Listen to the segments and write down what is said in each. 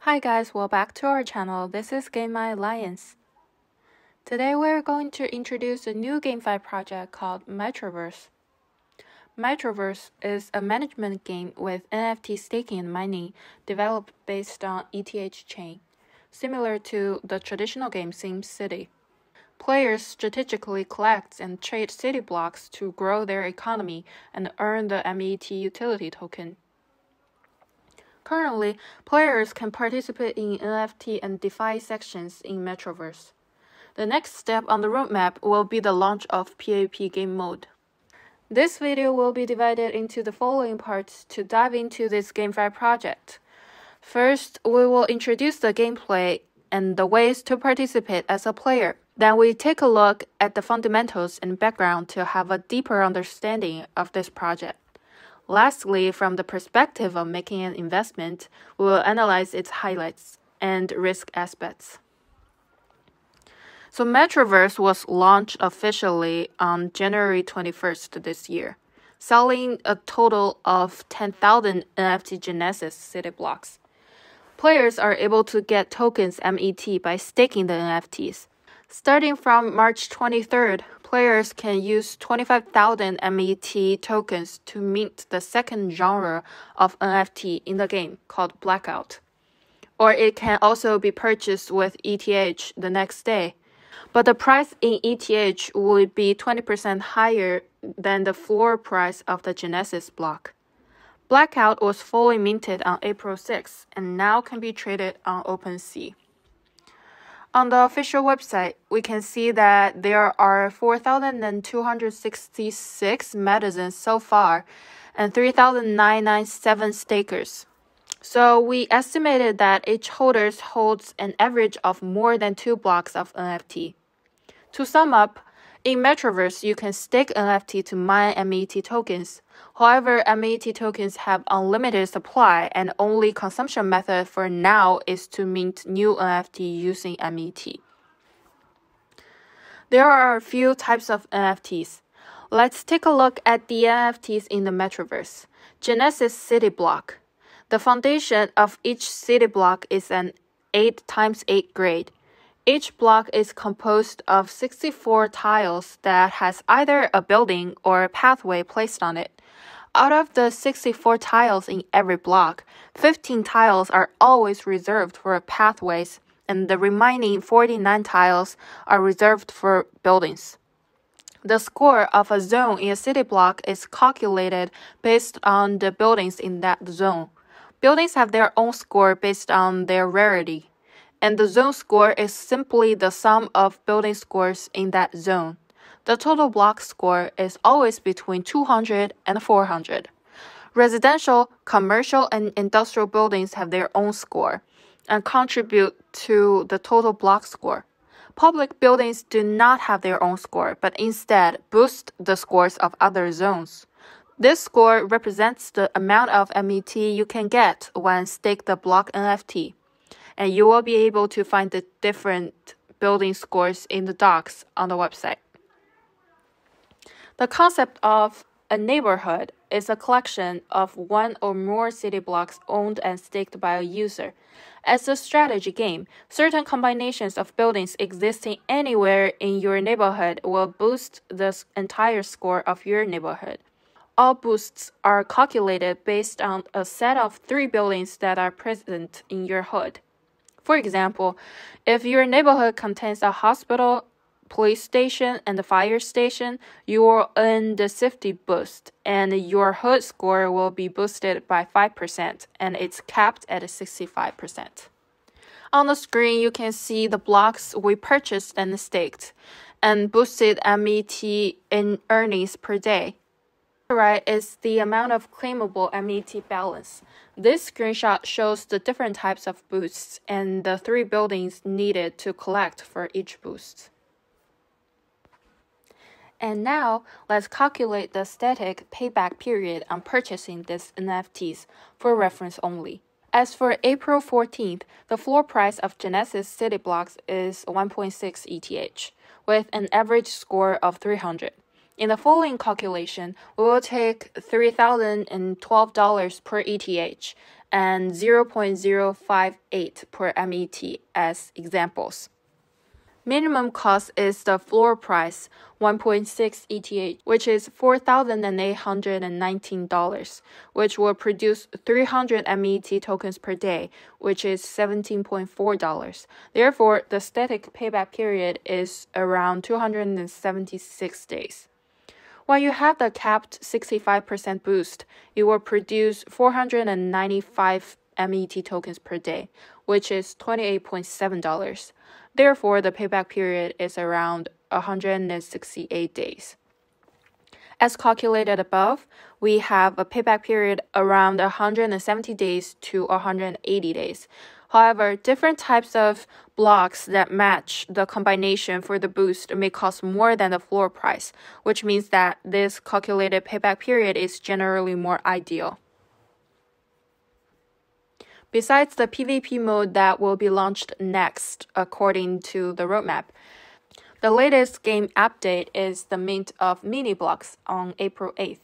Hi guys, welcome back to our channel. This is Game My Alliance. Today we're going to introduce a new GameFi project called Metroverse. Metroverse is a management game with NFT staking and mining developed based on ETH chain, similar to the traditional game SimCity. Players strategically collect and trade city blocks to grow their economy and earn the MET utility token. Currently, players can participate in NFT and DeFi sections in Metroverse. The next step on the roadmap will be the launch of PvP game mode. This video will be divided into the following parts to dive into this GameFi project. First, we will introduce the gameplay and the ways to participate as a player. Then we take a look at the fundamentals and background to have a deeper understanding of this project. Lastly, from the perspective of making an investment, we will analyze its highlights and risk aspects. So Metroverse was launched officially on January 21st this year, selling a total of 10,000 NFT Genesis city blocks. Players are able to get tokens MET by staking the NFTs. Starting from March 23rd, players can use 25,000 MET tokens to mint the second genre of NFT in the game called Blackout. Or it can also be purchased with ETH the next day. But the price in ETH would be 20% higher than the floor price of the Genesis block. Blackout was fully minted on April 6 and now can be traded on OpenSea. On the official website, we can see that there are 4,266 metazens so far and 3,997 stakers. So we estimated that each holder holds an average of more than 2 blocks of NFT. To sum up, in Metroverse, you can stake NFT to mine MET tokens. However, MET tokens have unlimited supply and only consumption method for now is to mint new NFT using MET. There are a few types of NFTs. Let's take a look at the NFTs in the Metroverse. Genesis City Block. The foundation of each city block is an 8x8 grid. Each block is composed of 64 tiles that has either a building or a pathway placed on it. Out of the 64 tiles in every block, 15 tiles are always reserved for pathways, and the remaining 49 tiles are reserved for buildings. The score of a zone in a city block is calculated based on the buildings in that zone. Buildings have their own score based on their rarity, and the zone score is simply the sum of building scores in that zone. The total block score is always between 200 and 400. Residential, commercial, and industrial buildings have their own score and contribute to the total block score. Public buildings do not have their own score, but instead boost the scores of other zones. This score represents the amount of MET you can get when stake the block NFT, and you will be able to find the different building scores in the docs on the website. The concept of a neighborhood is a collection of one or more city blocks owned and staked by a user. As a strategy game, certain combinations of buildings existing anywhere in your neighborhood will boost the entire score of your neighborhood. All boosts are calculated based on a set of 3 buildings that are present in your hood. For example, if your neighborhood contains a hospital, police station, and a fire station, you will earn the safety boost, and your hood score will be boosted by 5%, and it's capped at 65%. On the screen, you can see the blocks we purchased and staked, and boosted MET in earnings per day. On the right is the amount of claimable MET balance. This screenshot shows the different types of boosts and the 3 buildings needed to collect for each boost. And now, let's calculate the static payback period on purchasing these NFTs for reference only. As for April 14th, the floor price of Genesis City Blocks is 1.6 ETH, with an average score of 300. In the following calculation, we will take $3,012 per ETH and 0.058 per MET as examples. Minimum cost is the floor price, 1.6 ETH, which is $4,819, which will produce 300 MET tokens per day, which is $17.4. Therefore, the static payback period is around 276 days. When you have the capped 65% boost, you will produce 495 MET tokens per day, which is $28.7. Therefore, the payback period is around 168 days. As calculated above, we have a payback period around 170 days to 180 days. However, different types of blocks that match the combination for the boost may cost more than the floor price, which means that this calculated payback period is generally more ideal. Besides the PvP mode that will be launched next according to the roadmap, the latest game update is the mint of mini blocks on April 8th.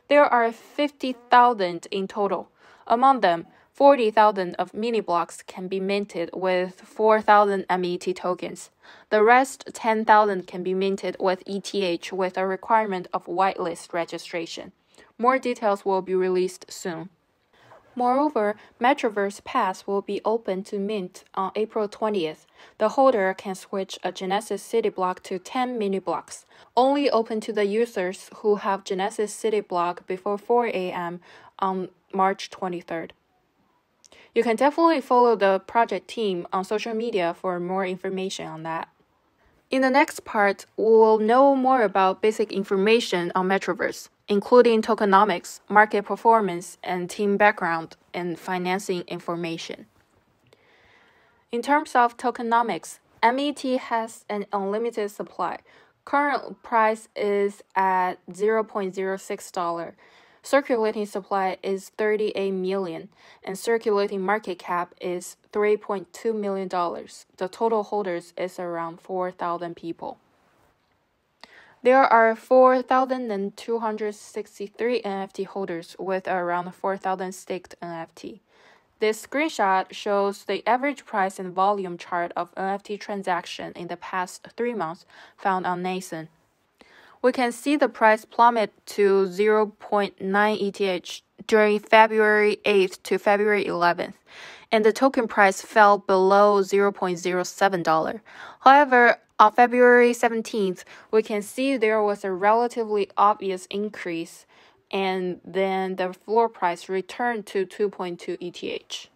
There are 50,000 in total. Among them, 40,000 of mini blocks can be minted with 4,000 MET tokens. The rest, 10,000, can be minted with ETH with a requirement of whitelist registration. More details will be released soon. Moreover, Metroverse Pass will be open to mint on April 20th. The holder can switch a Genesis City block to 10 mini blocks, only open to the users who have Genesis City block before 4 a.m. on March 23rd. You can definitely follow the project team on social media for more information on that. In the next part, we will know more about basic information on Metroverse, including tokenomics, market performance, and team background and financing information. In terms of tokenomics, MET has an unlimited supply. Current price is at $0.06. Circulating supply is 38 million, and circulating market cap is $3.2 million. The total holders is around 4,000 people. There are 4,263 NFT holders with around 4,000 staked NFT. This screenshot shows the average price and volume chart of NFT transaction in the past 3 months found on Nathan. We can see the price plummet to 0.9 ETH during February 8th to February 11th, and the token price fell below $0.07. However, on February 17th, we can see there was a relatively obvious increase, and then the floor price returned to 2.2 ETH.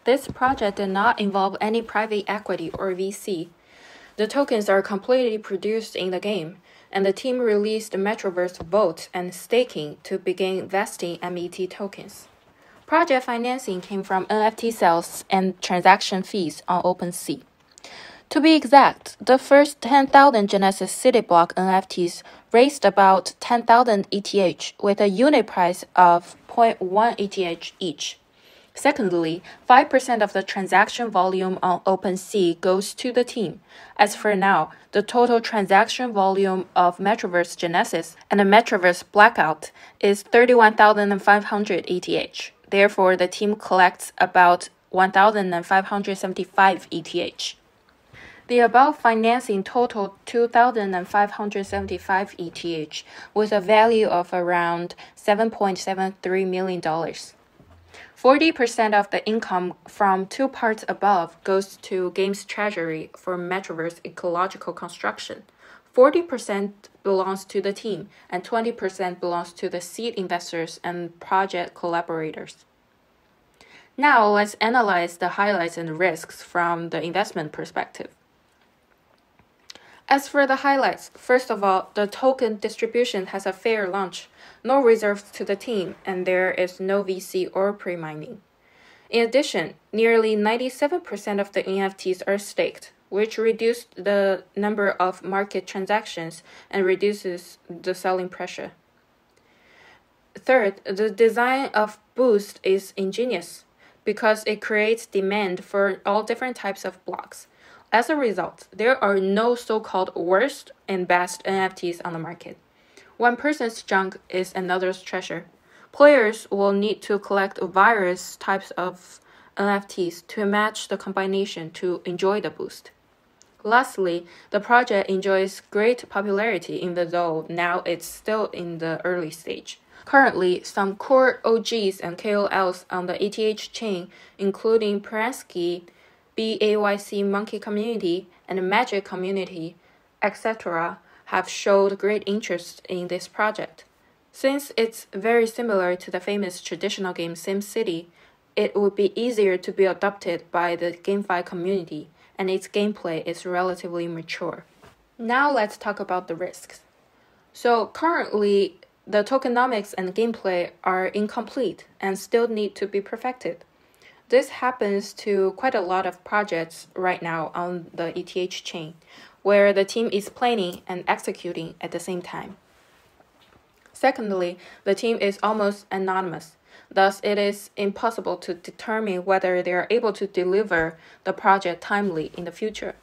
This project did not involve any private equity or VC. The tokens are completely produced in the game, and the team released Metroverse Vote and staking to begin vesting MET tokens. Project financing came from NFT sales and transaction fees on OpenSea. To be exact, the first 10,000 Genesis City block NFTs raised about 10,000 ETH with a unit price of 0.1 ETH each. Secondly, 5% of the transaction volume on OpenSea goes to the team. As for now, the total transaction volume of Metroverse Genesis and the Metroverse Blackout is 31,500 ETH. Therefore, the team collects about 1,575 ETH. The above financing totaled 2,575 ETH with a value of around $7.73 million. 40% of the income from 2 parts above goes to Games Treasury for Metroverse ecological construction. 40% belongs to the team, and 20% belongs to the seed investors and project collaborators. Now let's analyze the highlights and risks from the investment perspective. As for the highlights, first of all, the token distribution has a fair launch, no reserves to the team, and there is no VC or pre-mining. In addition, nearly 97% of the NFTs are staked, which reduced the number of market transactions and reduces the selling pressure. Third, the design of Boost is ingenious because it creates demand for all different types of blocks. As a result, there are no so-called worst and best NFTs on the market. One person's junk is another's treasure. Players will need to collect various types of NFTs to match the combination to enjoy the boost. Lastly, the project enjoys great popularity even though now it's still in the early stage. Currently, some core OGs and KOLs on the ETH chain, including Pransky, BAYC Monkey community, and Magic community, etc., have showed great interest in this project. Since it's very similar to the famous traditional game SimCity, it would be easier to be adopted by the GameFi community, and its gameplay is relatively mature. Now let's talk about the risks. So currently, the tokenomics and gameplay are incomplete and still need to be perfected. This happens to quite a lot of projects right now on the ETH chain, where the team is planning and executing at the same time. Secondly, the team is almost anonymous. Thus, it is impossible to determine whether they are able to deliver the project timely in the future.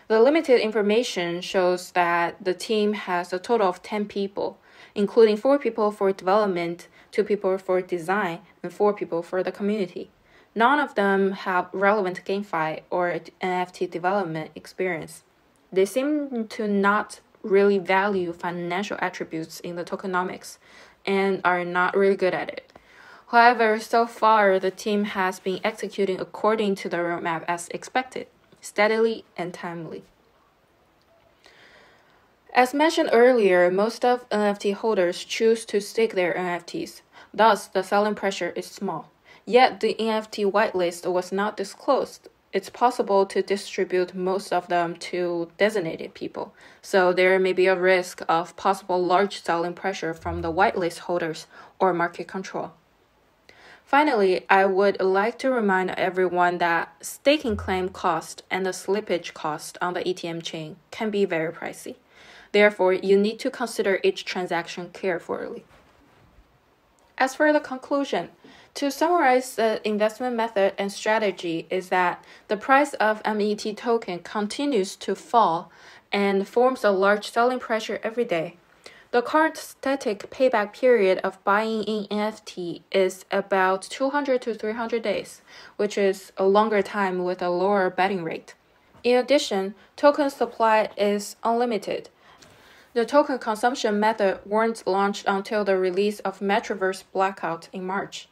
The limited information shows that the team has a total of 10 people, including 4 people for development, 2 people for design, and 4 people for the community. None of them have relevant GameFi or NFT development experience. They seem to not really value financial attributes in the tokenomics and are not really good at it. However, so far, the team has been executing according to the roadmap as expected, steadily and timely. As mentioned earlier, most of NFT holders choose to stake their NFTs. Thus, the selling pressure is small. Yet, the NFT whitelist was not disclosed. It's possible to distribute most of them to designated people, so there may be a risk of possible large selling pressure from the whitelist holders or market control. Finally, I would like to remind everyone that staking claim cost and the slippage cost on the ETM chain can be very pricey. Therefore, you need to consider each transaction carefully. As for the conclusion, to summarize the investment method and strategy is that the price of MET token continues to fall and forms a large selling pressure every day. The current static payback period of buying in NFT is about 200 to 300 days, which is a longer time with a lower betting rate. In addition, token supply is unlimited. The token consumption method weren't launched until the release of Metroverse Blackout in March.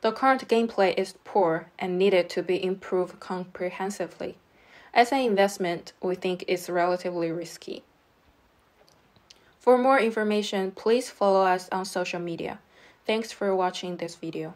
The current gameplay is poor and needed to be improved comprehensively. As an investment, we think it's relatively risky. For more information, please follow us on social media. Thanks for watching this video.